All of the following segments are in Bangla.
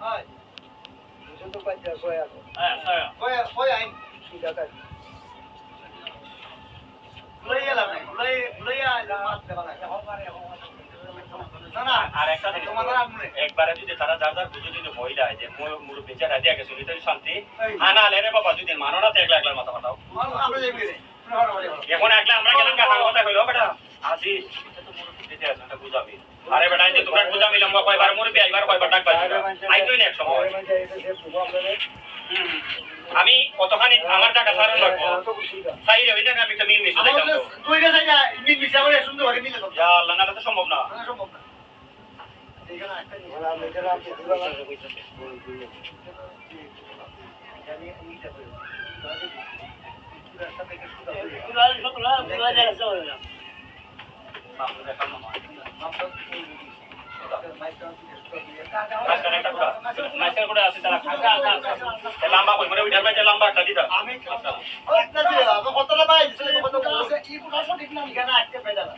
হয় দুশো তো পাঁচ ছয় আছে হ্যাঁ কয় আইন ঠিক আছে লইয়া লাভ নাই লইয়া মাছ দেবা না না আর একটা জিনিস একবারে যদি তারা যার যার বুঝে যদি মহিলা হয় যে মুরু বেচা রাজি আগে শুনি তাই শান্তি আনা লেরে বাবা যদি মানো না তো একলা একলা মাথা মাথাও আমরা যাই রে এখন একলা আমরা গেলাম কথা কথা কইলো বেটা আজি তো মুরু দিতে আছে এটা বুঝাবি আরে বেটা যে তোমরা বুঝাবি লম্বা কয়বার মুরু বি আইবার কয়বার ডাক পাই আই তুই না এক সময় আমি কতখানি আমার টাকা সারণ লাগবো তাই রে ওই জায়গা আমি একটা মিল মিশে দিলাম তো তুই গেছে যা মিট মিশা করে সুন্দর করে মিলে তো ইয়া আল্লাহ না তো সম্ভব না সম্ভব না এইখানে একটা জিনিস আমরা মেজরা কি দিবা না জানি নিতে পারো রাস্তা থেকে শুরু করে পুরান সকলা পুরান জায়গা চলে না বাপরে দেখাম না মাপটা মাইকটা মাঝখানে একটা গুড়া মাঝখানে গুড়া আছে তারা লম্বা কই মরে উঠার বাইতে লম্বা একটা দিতা আমি কতটা পাই কতটা আছে এই পুরো ঠিক না এখানে আটকে পেয়ে যাবে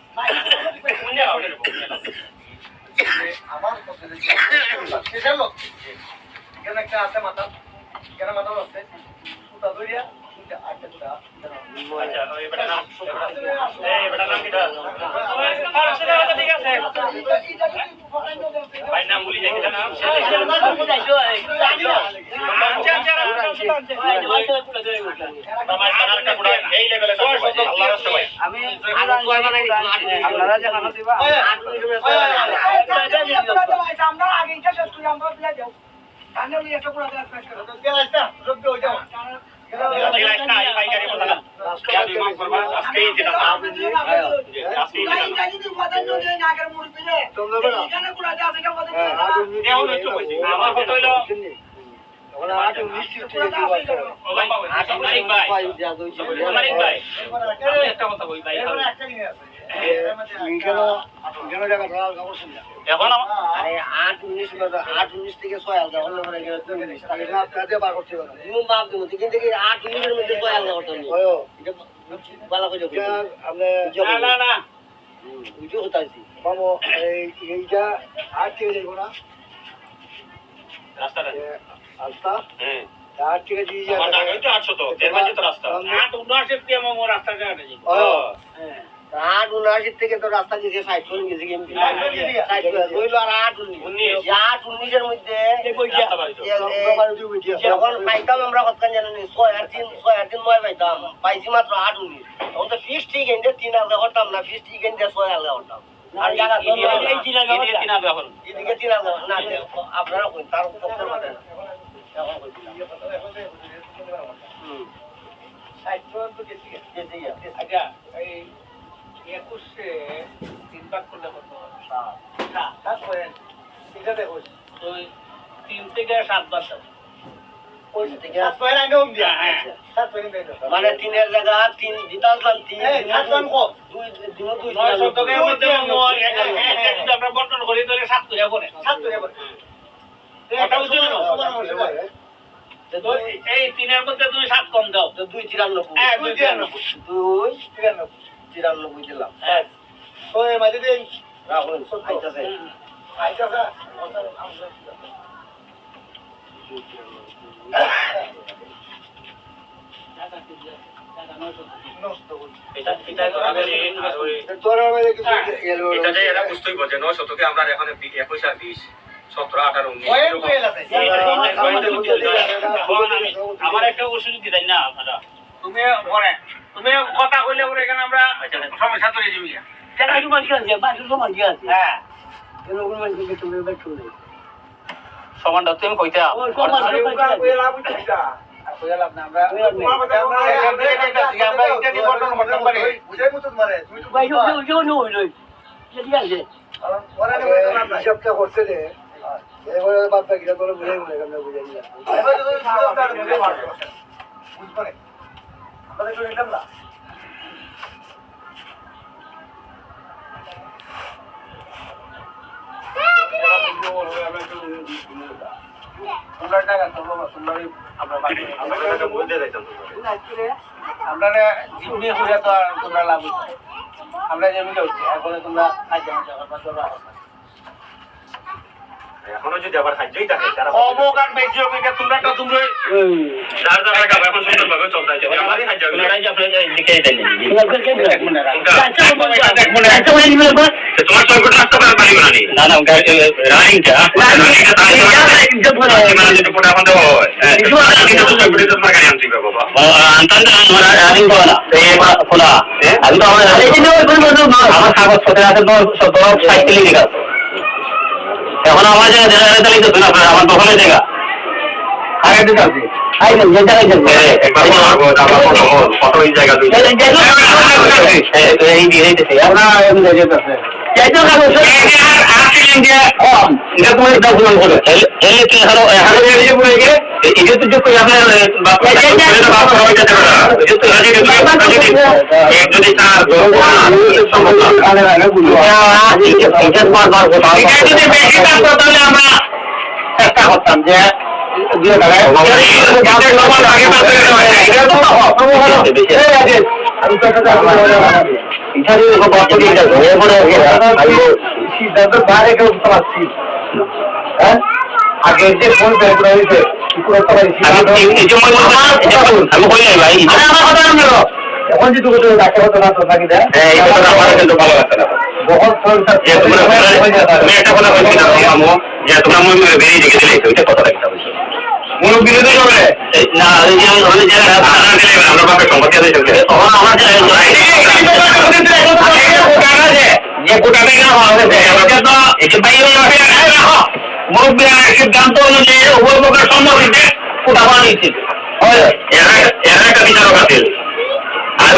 পুণ্য হবে আমার কথা শেষের লোক এখানে একটা আছে মাথা এখানে মাথা আছে সুতা ধরিয়া আটটা সুতা আচ্ছা ওই বেটা নাম এই বেটা নাম কিটা আর সেটা ঠিক আছে ভাই নাম বলি দেখি না নাম নামাজ কানার কা গুড়া এই লেভেলে আল্লাহর রাস্তায় ভাই আমি আপনারা যে খানা দিবা আমরা আগে এটা শেষ করি আমরা বিয়া যাও কানে নিয়ে একটা পুরো ক্লাস শেষ করো তেল আসটা রোদ হয়ে যাও দিলাইস না এই পাইকারি কথা না ইয়া দুই মাস করবা আজকে এই দিন আজকে দেও নই তো কইছি আমার কত হইলো ওরা আটু নিশ্চিত দিবা মানিক ভাই আমি একটা কথা কই ভাই একটা নিয়ে আছে ইনকানো ইনকানো জায়গা ধরা খবর শুনলা এখন আরে 8 19 8 19 থেকে 6 আলগা হলো মানে গেল তো না কাজে বার করতে পারো দিমু বাপ দিমু কিন্তু কি 8 মিনিটের মধ্যে কয় আলাদা করতে নি ওয়ো এটা বালা কই যাবে আমরা না বুঝো হতাছি মামু এইটা আট থেকে যাইবো না রাস্তাটা আস্তা হ্যাঁ আট থেকে দিয়ে আমার জায়গা তো 800 তো এর মাঝে তো রাস্তা 8 তে আমার রাস্তাটা কাটে যাবে হ্যাঁ 8 19 থেকে তো রাস্তা গেছে 60 করে গেছে এমপি 60 করে কইলো আর 8 19 8 19 এর মধ্যে রাস্তা বাড়ি তো যখন পাইতাম আমরা কতখান জানেন 6 আর 3 নয় পাইতাম পাইছি মাত্র 8 19 তখন তো ফিস ঠিক এনে 3 আলগা করতাম না ফিস ঠিক এনে 6 আলগা করতাম আর জায়গা তো এই 3 আলগা এদিকে কিনা এখন এদিকে 3 আলগা না আপনারা কই তার পক্ষে মাথা না এখন কইছিলাম আচ্ছা এই 21 তিন ভাগ করলে কত 7 করেন এটা দেখো ওই 3 থেকে 7 বার দাও ওই থেকে 7 করেন আমি ওম দিয়া হ্যাঁ 7 করেন দেন মানে 3 এর জায়গা 3 দিতে আসলাম 3 এই 7 জন কো 2 9 শতকের মধ্যে আমরা বন্টন করি তাহলে 7 করে পড়ে 7 করে পড়ে এটা বুঝছো না তো এই 3 এর মধ্যে তুমি 7 কম দাও তো 2 93 হ্যাঁ 2 93 দিলাম হ্যাঁ তো এই মাঝে দিন রাখুন আইতাছে আইতা এটা এটা ধরাবেলি আর ওই তোর মানে কিছু এলো এটা যে এরা বুঝতেই বোঝে 9 শতকে আমরা এখানে 21 আর 20 17 18 19 ওই এরকম কইলা তাই আমার একটা ওষুধ দিতেন না আপনারা তুমি পরে তুমি কথা কইলে পরে এখানে আমরা সমস্যা তৈরি হয়ে যাবে কেন একটু মাঝে আছে বাকি সমান কি আছে হ্যাঁ এর উপর মানে কি তুমি বেঠো নেই সমানটা তুমি কইতা ও সমান আরে ওকা কইলা বুঝছিস কইলা না আমরা আমরা এটা কি বর্তমান বর্তমান করে বুঝাই মত মারে তুমি তো ভাই কেউ নই নই ঠিক আছে ওরা হিসাবটা করতে দে এবারে বাদ বাকি তোরা বুঝাই বলে আমরা বুঝাই না এবার তো সুরস্কার বুঝে মারবে বুঝপারে আমরা তো নিতাম না তোমরা টাকা তোমরা আমরা বাকি আমরা এটা বুঝতে যাইতাম আমরা জীবনে হইয়া তো আর তোমরা লাভ হচ্ছে আমরা যেমনি হচ্ছে এখন তোমরা আজ এখনো যদি আবার খাদ্যই থাকে তারা অমুক আর বেশি হবে এটা তোমরা একটা তোমরা যার যার টাকা এখন সুন্দরভাবে চলতে আছে আমারই খাদ্য তোমার সংকট আসতে পারে পারিব না না না রানিংটা মানে যদি পোটা বন্ধ হয় তোমার গাড়ি আনছি বাবা আনতাম না রানিং করা না খোলা আমি তো আমার কাগজ পত্র আছে তো সাইকেল লিখা এখন আমার জায়গা জেনারেল চালিত না আমার দখলে জায়গা আগে দিতে আছে আইবেন যে জায়গায় যাবে একবার মারবো তারপর ফটো এই জায়গা দুই এই দিতেছি আমরা এমন জায়গা আছে চাইতো না আর আসলেন যে এটা তোমার দাও করে এই কি হলো হালো এরিয়া বলে গিয়ে এই যে তো কই আপনার বাপ বাপ হয়ে যেতে পারে এই তো রাজি এক যদি তার সমস্যা কালে লাগে বুঝো এটা বারবার কথা এটা যদি বেশি কাজ করতে আমরা চেষ্টা করতাম যে দিয়ে লাগায় বাপের সমান আগে বাপের এটা তো এই আগে আমি তো কথা ইছারি বাপ দিয়ে যাবে এবারে আমি সিদ্ধান্ত বাইরে কেউ পাচ্ছি হ্যাঁ আগে যে ফোন বের করে হইছে পুরো তো আমি কই নাই ভাই আমার কথা শুনো এখন যে তুমি ডাক্তার কথা না তো থাকি দেয় এই কথা আমার কিন্তু ভালো লাগছে না বহুত ফোন যে তোমরা আমি একটা কথা বলছি না মামু যে তোমরা মন করে বেরিয়ে দিকে দিলে ওইটা কথা লাগছে মন বিরোধী হবে না এই যে আমি যে আনা দিলে আমরা বাপে সম্পত্তি আছে তখন আমার যে যে কোটাবে না হবে এটা তো এই বাইরে রাখো মুরব্বীরা সিদ্ধান্ত অনুযায়ী উভয় পক্ষের সম্মতিতে কোটা বানিয়েছে এরা একটা বিচারক আছে আর